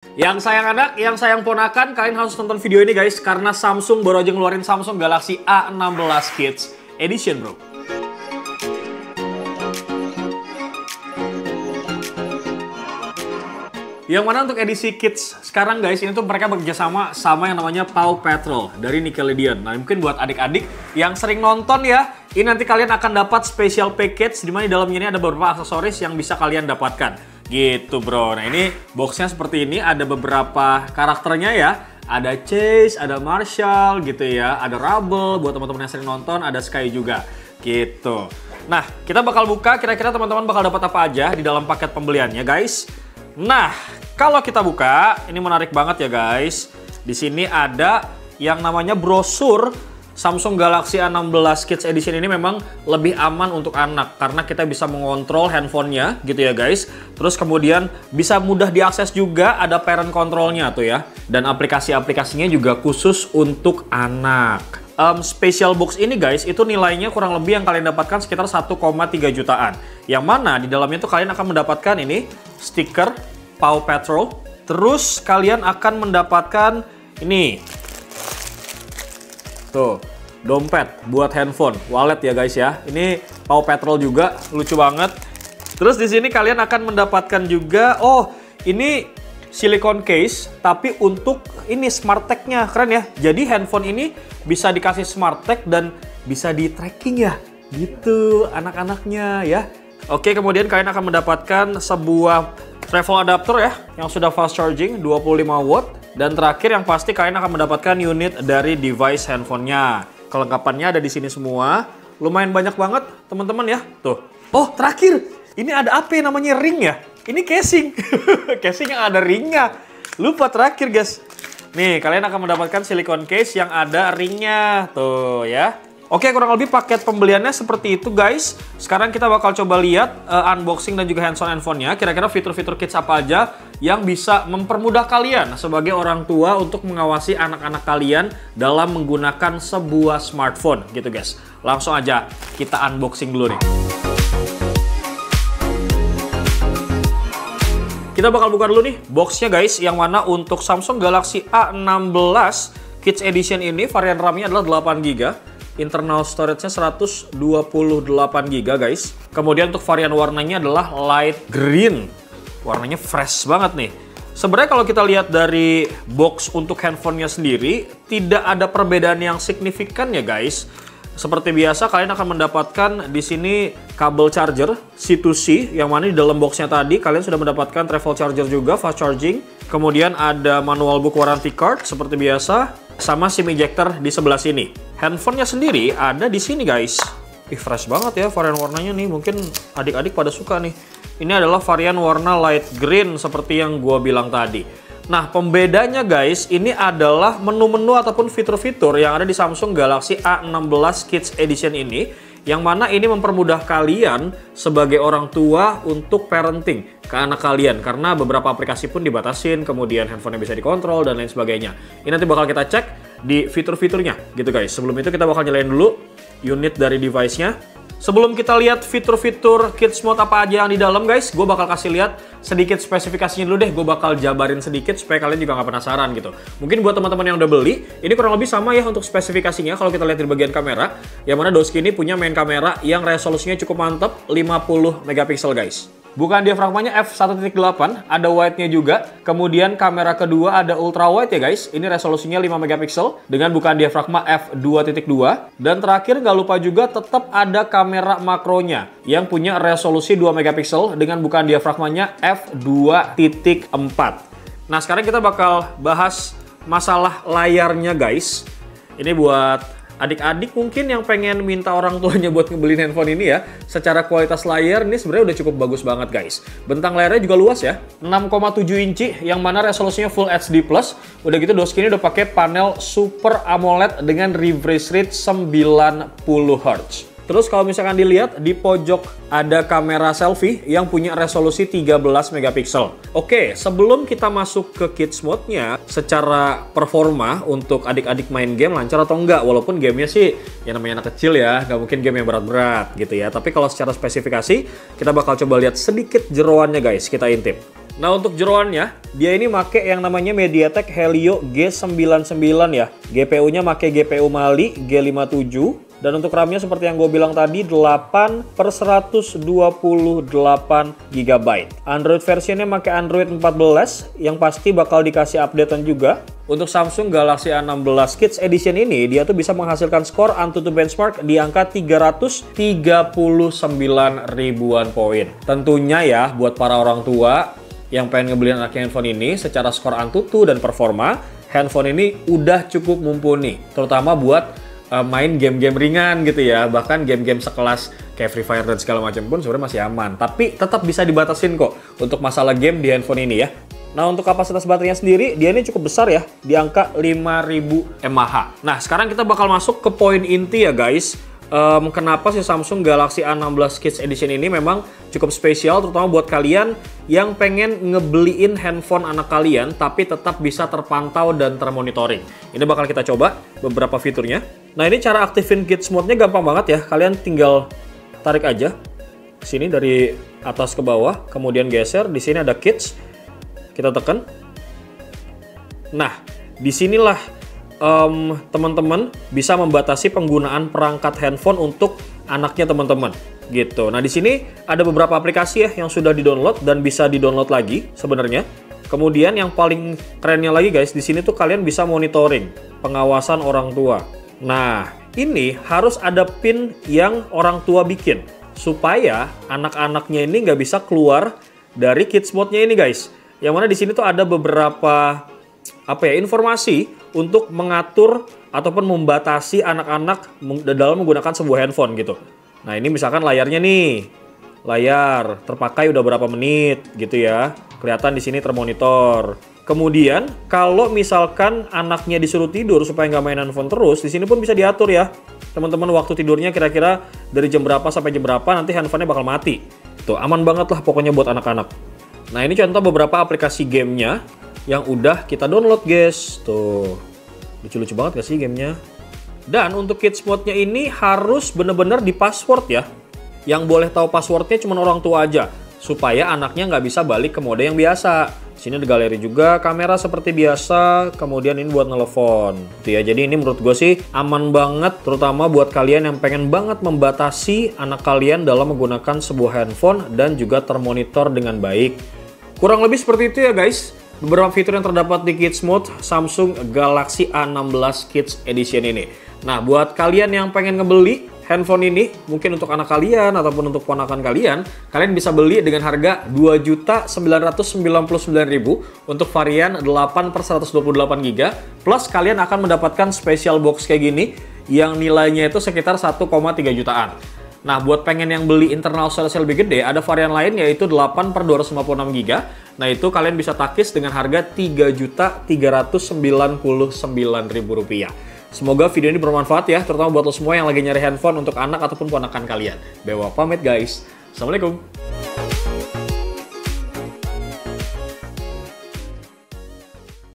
Yang sayang anak, yang sayang ponakan, kalian harus nonton video ini guys, karena Samsung baru aja ngeluarin Samsung Galaxy A16 Kids Edition bro. Yang mana untuk edisi Kids sekarang guys, ini tuh mereka bekerjasama sama yang namanya Paw Patrol dari Nickelodeon. Nah mungkin buat adik-adik yang sering nonton ya, ini nanti kalian akan dapat special package dimana di dalamnya ini ada beberapa aksesoris yang bisa kalian dapatkan. Gitu bro. Nah ini boxnya seperti ini, ada beberapa karakternya ya. Ada Chase, ada Marshall gitu ya, ada Rubble buat teman-teman yang sering nonton, ada Sky juga gitu. Nah kita bakal buka, kira-kira teman-teman bakal dapat apa aja di dalam paket pembeliannya guys. Nah, kalau kita buka, ini menarik banget ya guys. Di sini ada yang namanya brosur Samsung Galaxy A16 Kids Edition. Ini memang lebih aman untuk anak karena kita bisa mengontrol handphonenya gitu ya guys. Terus kemudian bisa mudah diakses juga, ada parent controlnya tuh ya. Dan aplikasi-aplikasinya juga khusus untuk anak. Special box ini guys, itu nilainya kurang lebih yang kalian dapatkan sekitar 1,3 jutaan. Yang mana di dalamnya tuh kalian akan mendapatkan ini stiker Paw Patrol. Terus kalian akan mendapatkan ini tuh dompet buat handphone, wallet ya guys ya. Ini Paw Patrol juga, lucu banget. Terus di sini kalian akan mendapatkan juga, oh ini silicone case, tapi untuk ini smart tag-nya, keren ya. Jadi handphone ini bisa dikasih smart tag dan bisa di tracking ya, gitu anak-anaknya ya. Oke, kemudian kalian akan mendapatkan sebuah travel adapter ya, yang sudah fast charging 25 watt. Dan terakhir yang pasti kalian akan mendapatkan unit dari device handphonenya. Kelengkapannya ada di sini semua, lumayan banyak banget teman-teman ya. Tuh, oh terakhir, ini ada apa namanya ring ya? Ini casing, casing yang ada ringnya. Lupa terakhir guys. Nih kalian akan mendapatkan silicone case yang ada ringnya tuh ya. Oke, kurang lebih paket pembeliannya seperti itu guys. Sekarang kita bakal coba lihat unboxing dan juga hands-on handphonenya. Kira-kira fitur-fitur Kids apa aja yang bisa mempermudah kalian sebagai orang tua untuk mengawasi anak-anak kalian dalam menggunakan sebuah smartphone gitu guys. Langsung aja kita unboxing dulu nih. Kita bakal buka dulu nih boxnya guys, yang mana untuk Samsung Galaxy A16 Kids Edition ini varian RAM-nya adalah 8GB, internal storage-nya 128GB guys. Kemudian untuk varian warnanya adalah light green, warnanya fresh banget nih. Sebenarnya kalau kita lihat dari box untuk handphonenya sendiri, tidak ada perbedaan yang signifikan ya guys. Seperti biasa kalian akan mendapatkan di sini kabel charger C2C, yang mana di dalam boxnya tadi kalian sudah mendapatkan travel charger juga fast charging. Kemudian ada manual book warranty card seperti biasa, sama SIM ejector di sebelah sini. Handphonenya sendiri ada di sini guys. Ih fresh banget ya varian warnanya nih, mungkin adik-adik pada suka nih. Ini adalah varian warna light green seperti yang gua bilang tadi. Nah, pembedanya guys, ini adalah menu-menu ataupun fitur-fitur yang ada di Samsung Galaxy A16 Kids Edition ini, yang mana ini mempermudah kalian sebagai orang tua untuk parenting ke anak kalian, karena beberapa aplikasi pun dibatasin, kemudian handphonenya bisa dikontrol dan lain sebagainya. Ini nanti bakal kita cek di fitur-fiturnya gitu guys. Sebelum itu kita bakal nyalain dulu unit dari device-nya. Sebelum kita lihat fitur-fitur Kids Mode apa aja yang di dalam guys, gue bakal kasih lihat sedikit spesifikasinya dulu deh. Gue bakal jabarin sedikit supaya kalian juga nggak penasaran gitu. Mungkin buat teman-teman yang udah beli, ini kurang lebih sama ya untuk spesifikasinya. Kalau kita lihat di bagian kamera, yang mana Doski ini punya main kamera yang resolusinya cukup mantap, 50 megapiksel guys. Bukan diafragmanya f1.8, ada wide-nya juga. Kemudian kamera kedua ada ultra wide ya guys. Ini resolusinya 5 megapiksel dengan bukaan diafragma f2.2. Dan terakhir nggak lupa juga tetap ada kamera makronya yang punya resolusi 2 megapiksel dengan bukaan diafragmanya f2.4. Nah sekarang kita bakal bahas masalah layarnya guys. Ini buat adik-adik mungkin yang pengen minta orang tuanya buat ngebeliin handphone ini ya. Secara kualitas layar ini sebenarnya udah cukup bagus banget guys. Bentang layarnya juga luas ya, 6,7 inci yang mana resolusinya Full HD+. Udah gitu Doski ini udah pakai panel Super AMOLED dengan refresh rate 90 Hz. Terus kalau misalkan dilihat di pojok ada kamera selfie yang punya resolusi 13 megapiksel. Oke, sebelum kita masuk ke kids mode-nya, secara performa untuk adik-adik main game lancar atau enggak? Walaupun gamenya sih yang namanya anak kecil ya, nggak mungkin game yang berat-berat gitu ya. Tapi kalau secara spesifikasi, kita bakal coba lihat sedikit jeroannya guys, kita intip. Nah untuk jeroannya, dia ini make yang namanya MediaTek Helio G99 ya. GPU-nya make GPU Mali G57. Dan untuk RAM-nya seperti yang gue bilang tadi 8 per 128 GB. Android versionnya pakai Android 14 yang pasti bakal dikasih updatean juga. Untuk Samsung Galaxy A16 Kids Edition ini dia tuh bisa menghasilkan skor AnTuTu benchmark di angka 339 ribuan poin. Tentunya ya buat para orang tua yang pengen ngebeli anaknya handphone ini secara skor AnTuTu dan performa, handphone ini udah cukup mumpuni. Terutama buat main game-game ringan gitu ya, bahkan game-game sekelas kayak Free Fire dan segala macam pun sebenarnya masih aman. Tapi tetap bisa dibatasin kok untuk masalah game di handphone ini ya. Nah untuk kapasitas baterainya sendiri, dia ini cukup besar ya, di angka 5000 mAh. Nah sekarang kita bakal masuk ke poin inti ya guys. Kenapa sih Samsung Galaxy A16 Kids Edition ini memang cukup spesial, terutama buat kalian yang pengen ngebeliin handphone anak kalian tapi tetap bisa terpantau dan termonitoring. Ini bakal kita coba beberapa fiturnya. Nah ini cara aktifin kids mode-nya gampang banget ya. Kalian tinggal tarik aja ke sini dari atas ke bawah, kemudian geser. Di sini ada kids, kita tekan. Nah disinilah teman-teman bisa membatasi penggunaan perangkat handphone untuk anaknya teman-teman gitu. Nah di sini ada beberapa aplikasi ya yang sudah di-download dan bisa di-download lagi sebenarnya. Kemudian yang paling kerennya lagi guys, di sini tuh kalian bisa monitoring pengawasan orang tua. Nah ini harus ada pin yang orang tua bikin supaya anak-anaknya ini nggak bisa keluar dari kids mode-nya ini guys. Yang mana di sini tuh ada beberapa informasi untuk mengatur ataupun membatasi anak-anak dalam menggunakan sebuah handphone gitu. Nah ini misalkan layarnya nih, layar terpakai udah berapa menit gitu ya, kelihatan di sini termonitor. Kemudian kalau misalkan anaknya disuruh tidur supaya nggak main handphone terus, di sini pun bisa diatur ya teman-teman, waktu tidurnya kira-kira dari jam berapa sampai jam berapa, nanti handphonenya bakal mati. Tuh aman banget lah pokoknya buat anak-anak. Nah ini contoh beberapa aplikasi gamenya yang udah kita download guys. Tuh lucu-lucu banget gak sih gamenya. Dan untuk kids mode-nya ini harus bener-bener di password ya. Yang boleh tahu passwordnya cuma orang tua aja, supaya anaknya nggak bisa balik ke mode yang biasa. Sini ada galeri juga, kamera seperti biasa, kemudian ini buat nelfon gitu ya. Jadi ini menurut gue sih aman banget, terutama buat kalian yang pengen banget membatasi anak kalian dalam menggunakan sebuah handphone dan juga termonitor dengan baik. Kurang lebih seperti itu ya guys, beberapa fitur yang terdapat di Kids Mode Samsung Galaxy A16 Kids Edition ini. Nah, buat kalian yang pengen ngebeli handphone ini, mungkin untuk anak kalian ataupun untuk ponakan kalian, kalian bisa beli dengan harga Rp2.999.000 untuk varian 8/128GB, plus kalian akan mendapatkan special box kayak gini yang nilainya itu sekitar 1,3 jutaan. Nah, buat pengen yang beli internal storage lebih gede, ada varian lain yaitu 8/256GB. Nah, itu kalian bisa takis dengan harga Rp3.399.000. Semoga video ini bermanfaat ya, terutama buat lo semua yang lagi nyari handphone untuk anak ataupun ponakan kalian. Bewa pamit guys. Assalamualaikum.